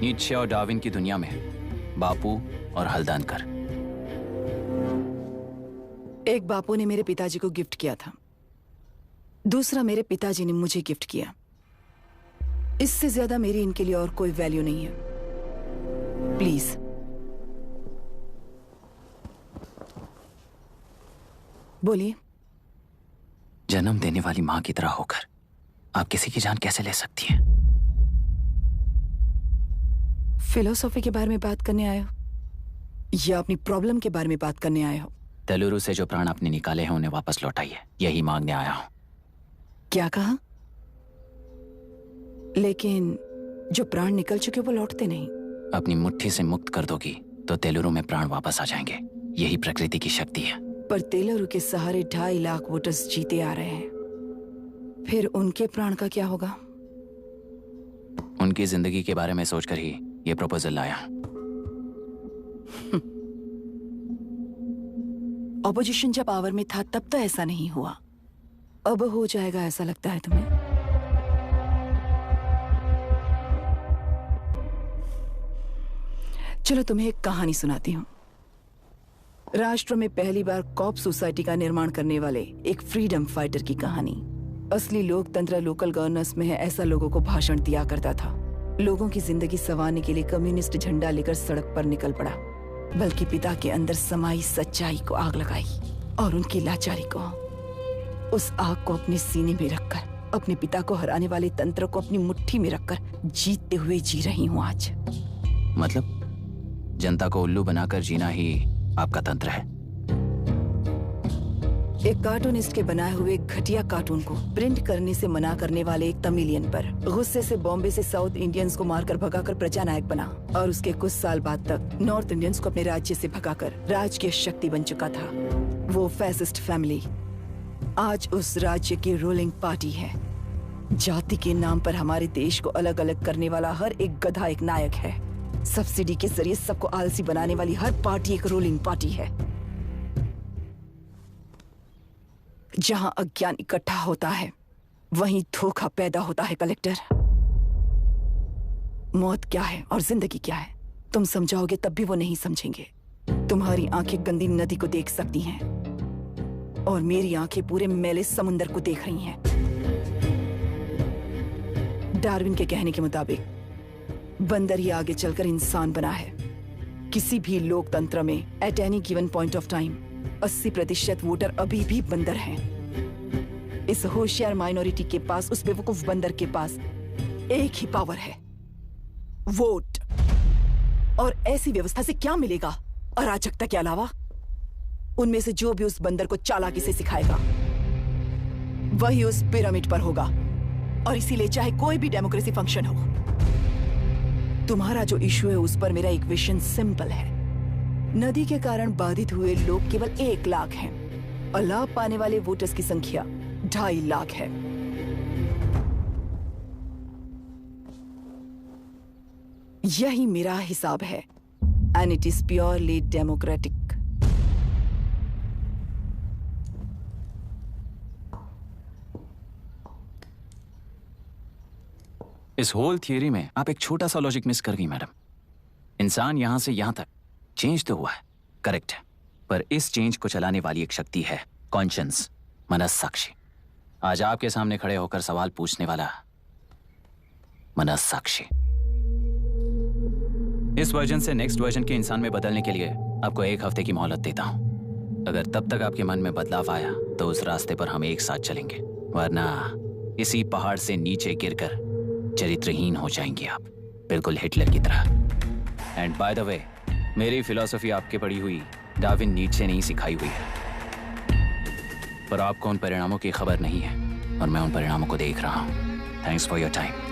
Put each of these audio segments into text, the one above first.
Nietzsche और Darwin की दुनिया में बापू और हल्दानकर। एक बापू ने मेरे पिताजी को गिफ्ट किया था, दूसरा मेरे पिताजी ने मुझे गिफ्ट किया। इससे ज्यादा मेरी इनके लिए और कोई वैल्यू नहीं है। प्लीज बोलिए। जन्म देने वाली मां की तरह होकर आप किसी की जान कैसे ले सकती हैं? फिलोसॉफी के बारे में बात करने आए हो या अपनी प्रॉब्लम के बारे में बात करने आए हो? तेलुरु से जो प्राण आपने निकाले हैं उन्हें वापस लौटाइए, यही मांगने आया हूं। क्या कहा? लेकिन जो प्राण निकल चुके वो लौटते नहीं। अपनी मुट्ठी से मुक्त कर दोगी तो तेलुरु में प्राण वापस आ जाएंगे, यही प्रकृति की शक्ति है। पर तेलुरु के सहारे 2.5 लाख वोटर्स जीते आ रहे हैं, फिर उनके प्राण का क्या होगा? उनकी जिंदगी के बारे में सोचकर ही ये प्रपोजल लाया। ऑपोजिशन जब पावर में था तब तो ऐसा नहीं हुआ, अब हो जाएगा ऐसा लगता है तुम्हें? चलो तुम्हें एक कहानी सुनाती हूं। राष्ट्र में पहली बार कॉप सोसाइटी का निर्माण करने वाले एक फ्रीडम फाइटर की कहानी। असली लोकतंत्र लोकल गवर्नेंस में है, ऐसा लोगों को भाषण दिया करता था। लोगों की जिंदगी संवारने के लिए कम्युनिस्ट झंडा लेकर सड़क पर निकल पड़ा, बल्कि पिता के अंदर समाई सच्चाई को आग लगाई और उनकी लाचारी को। उस आग को अपने सीने में रखकर, अपने पिता को हराने वाले तंत्र को अपनी मुट्ठी में रखकर जीतते हुए जी रही हूं आज। मतलब जनता को उल्लू बनाकर जीना ही आपका तंत्र है? एक कार्टूनिस्ट के बनाए हुए घटिया कार्टून को प्रिंट करने से मना करने वाले एक तमिलियन पर गुस्से से बॉम्बे से साउथ इंडियंस को मारकर भगाकर प्रजानायक बना और उसके कुछ साल बाद तक नॉर्थ इंडियंस को अपने राज्य से भगाकर राजकीय शक्ति बन चुका था। वो फैसिस्ट फैमिली आज उस राज्य की रूलिंग पार्टी है। जाति के नाम पर हमारे देश को अलग अलग करने वाला हर एक गधा एक नायक है। सब्सिडी के जरिए सबको आलसी बनाने वाली हर पार्टी एक रूलिंग पार्टी है। जहां अज्ञान इकट्ठा होता है वहीं धोखा पैदा होता है। कलेक्टर, मौत क्या है और जिंदगी क्या है तुम समझाओगे तब भी वो नहीं समझेंगे। तुम्हारी आंखें गंदी नदी को देख सकती हैं और मेरी आंखें पूरे मैले समुंदर को देख रही हैं। डार्विन के कहने के मुताबिक बंदर ही आगे चलकर इंसान बना है। किसी भी लोकतंत्र में at any given point of time 80% voter अभी भी बंदर हैं। इस होशियार माइनॉरिटी के पास, उस बेवकूफ बंदर के पास एक ही पावर है, वोट। और ऐसी व्यवस्था से क्या मिलेगा अराजकता के अलावा? उनमें से जो भी उस बंदर को चालाकी से सिखाएगा वही उस पिरामिड पर होगा। और इसीलिए चाहे कोई भी डेमोक्रेसी फंक्शन हो, तुम्हारा जो इशू है उस पर मेरा इक्वेशन सिंपल है। नदी के कारण बाधित हुए लोग केवल 1 लाख हैं और लाभ पाने वाले वोटर्स की संख्या 2.5 लाख है। यही मेरा हिसाब है and it is purely democratic. इस होल थियरी में आप एक छोटा सा लॉजिक मिस कर गई मैडम। इंसान यहां से यहां तक चेंज तो हुआ है, करेक्ट है, पर इस चेंज को चलाने वाली एक शक्ति है, कॉन्शियंस, मनस्साक्षी। आज आपके सामने खड़े होकर सवाल पूछने वाला मनस्साक्षी। इस वर्जन से नेक्स्ट वर्जन के इंसान में बदलने के लिए आपको 1 हफ्ते की मोहलत देता हूं। अगर तब तक आपके मन में बदलाव आया तो उस रास्ते पर हम एक साथ चलेंगे, वरना इसी पहाड़ से नीचे गिरकर चरित्रहीन हो जाएंगे आप, बिल्कुल हिटलर की तरह। एंड बाय द वे, मेरी फिलॉसफी आपके पढ़ी हुई डार्विन नीत्शे ने ही सिखाई हुई है, पर आपको उन परिणामों की खबर नहीं है और मैं उन परिणामों को देख रहा हूं। Thanks for your time.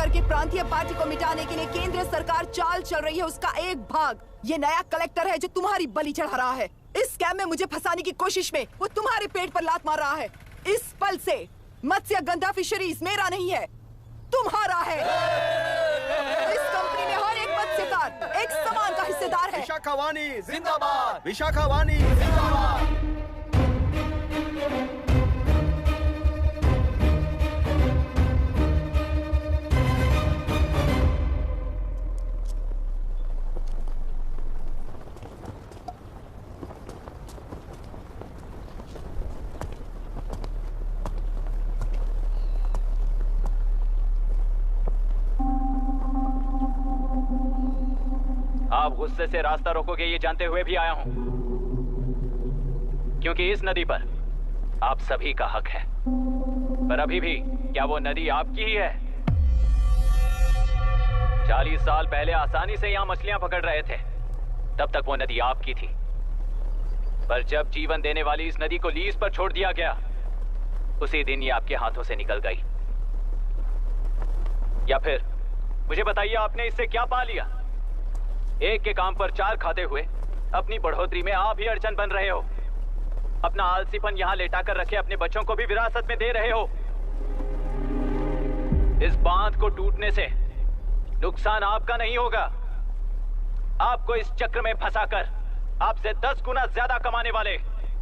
करके प्रांतीय पार्टी को मिटाने के लिए केंद्रीय सरकार चाल चल रही है, उसका एक भाग ये नया कलेक्टर है जो तुम्हारी बलि चढ़ा रहा है। इस स्कैम में मुझे फंसाने की कोशिश में वो तुम्हारे पेट पर लात मार रहा है। इस पल से मत्स्य गंधा फिशरीज मेरा नहीं है, तुम्हारा है। इस कंपनी में हर एक मत्स्यकार एक समान का हिस्सेदार है। विशाखावाणी जिंदाबाद, विशाखावाणी जिंदाबाद। आप गुस्से से रास्ता रोकोगे ये जानते हुए भी आया हूं, क्योंकि इस नदी पर आप सभी का हक है। पर अभी भी क्या वो नदी आपकी ही है? 40 साल पहले आसानी से यहां मछलियां पकड़ रहे थे, तब तक वो नदी आपकी थी। पर जब जीवन देने वाली इस नदी को लीज पर छोड़ दिया गया, उसी दिन ये आपके हाथों से निकल गई। या फिर मुझे बताइए, आपने इससे क्या पा लिया? एक के काम पर चार खाते हुए अपनी बढ़ोतरी में आप ही अड़चन बन रहे हो। अपना आलसीपन यहां लेटा कर रखे अपने बच्चों को भी विरासत में दे रहे हो। इस बांध को टूटने से नुकसान आपका नहीं होगा, आपको इस चक्र में फंसाकर आपसे 10 गुना ज्यादा कमाने वाले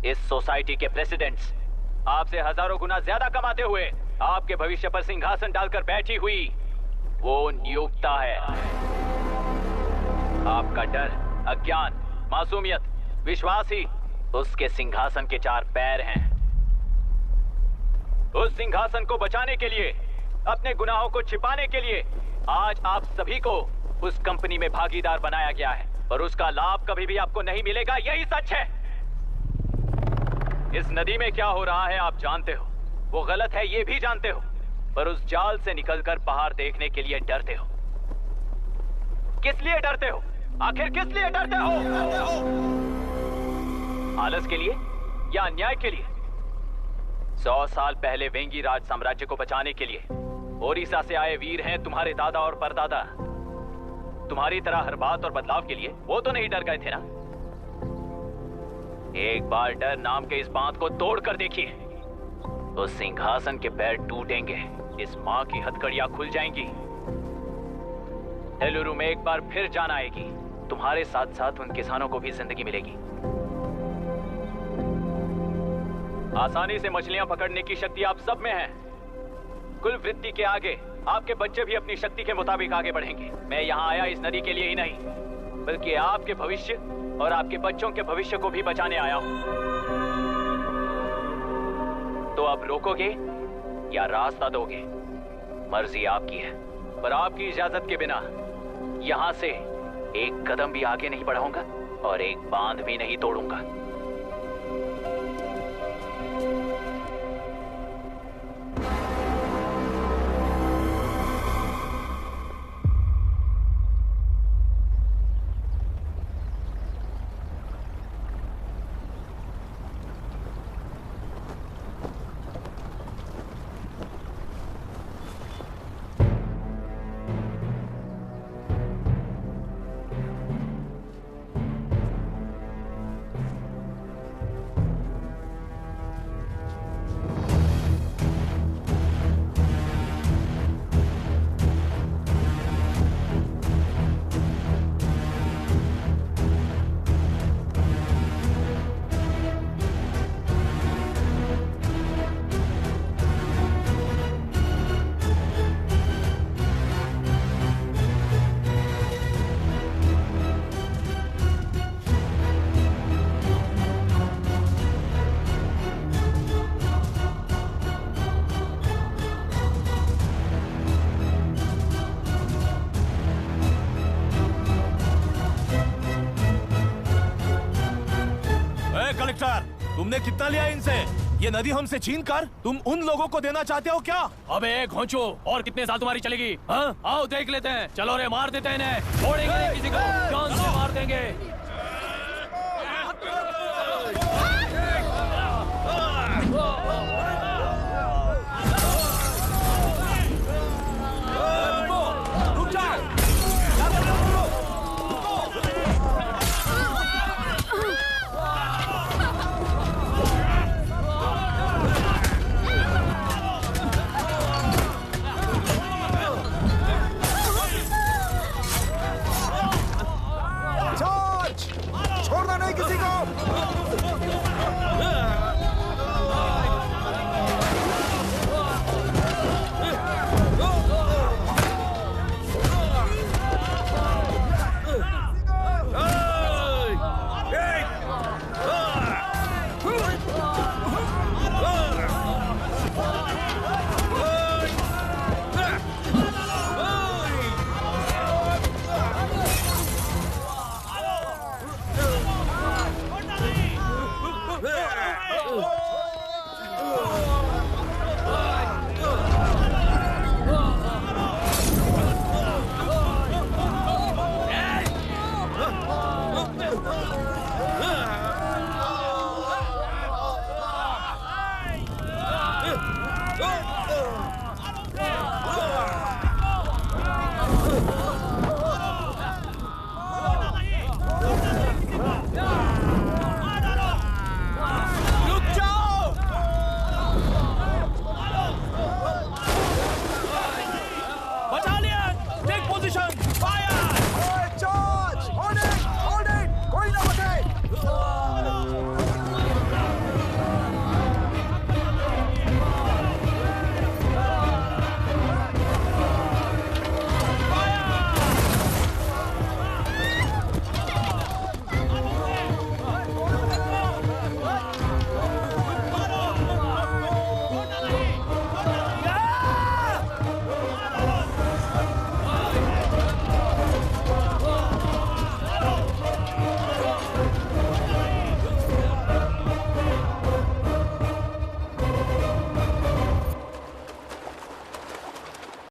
इस सोसाइटी के प्रेसिडेंट्स आपसे हजारों गुना ज्यादा कमाते हुए आपके भविष्य पर सिंहासन डालकर बैठी हुई वो नियोक्ता है। आपका डर, अज्ञान, मासूमियत, विश्वास ही उसके सिंहासन के 4 पैर हैं। उस सिंहासन को बचाने के लिए, अपने गुनाहों को छिपाने के लिए आज आप सभी को उस कंपनी में भागीदार बनाया गया है, और उसका लाभ कभी भी आपको नहीं मिलेगा, यही सच है। इस नदी में क्या हो रहा है आप जानते हो, वो गलत है ये भी जानते हो, पर उस जाल से निकलकर पहाड़ देखने के लिए डरते हो। किस लिए डरते हो? आखिर किस लिए डरते हो? आलस के लिए या अन्याय के लिए? 100 साल पहले वेंगी राज साम्राज्य को बचाने के लिए ओडिशा से आए वीर हैं तुम्हारे दादा और परदादा। तुम्हारी तरह हर बात और बदलाव के लिए वो तो नहीं डर गए थे ना। एक बार डर नाम के इस बांध को तोड़ कर देखिए, तो सिंहासन के पैर टूटेंगे, इस मां की हथकड़ियां खुल जाएंगी, एलुरु में एक बार फिर जान आएगी, तुम्हारे साथ साथ उन किसानों को भी जिंदगी मिलेगी। आसानी से मछलियां पकड़ने की शक्ति आप सब में है। कुल वृत्ति के आगे आपके बच्चे भी अपनी शक्ति के मुताबिक आगे बढ़ेंगे। मैं यहाँ आया इस नदी के लिए ही नहीं, बल्कि आपके भविष्य और आपके बच्चों के भविष्य को भी बचाने आया हूँ। तो अब रोकोगे या रास्ता दोगे, मर्जी आपकी है, पर आपकी इजाजत के बिना यहाँ से एक कदम भी आगे नहीं बढ़ाऊंगा और एक बांध भी नहीं तोड़ूंगा। तुमने कितना लिया इनसे? ये नदी हमसे छीन कर तुम उन लोगों को देना चाहते हो क्या? अबे घोंचो, और कितने साल तुम्हारी चलेगी? हाँ? आओ देख लेते हैं। चलो रे, मार देते हैं इन्हें, छोड़ेंगे नहीं किसी को, जान से मार देंगे।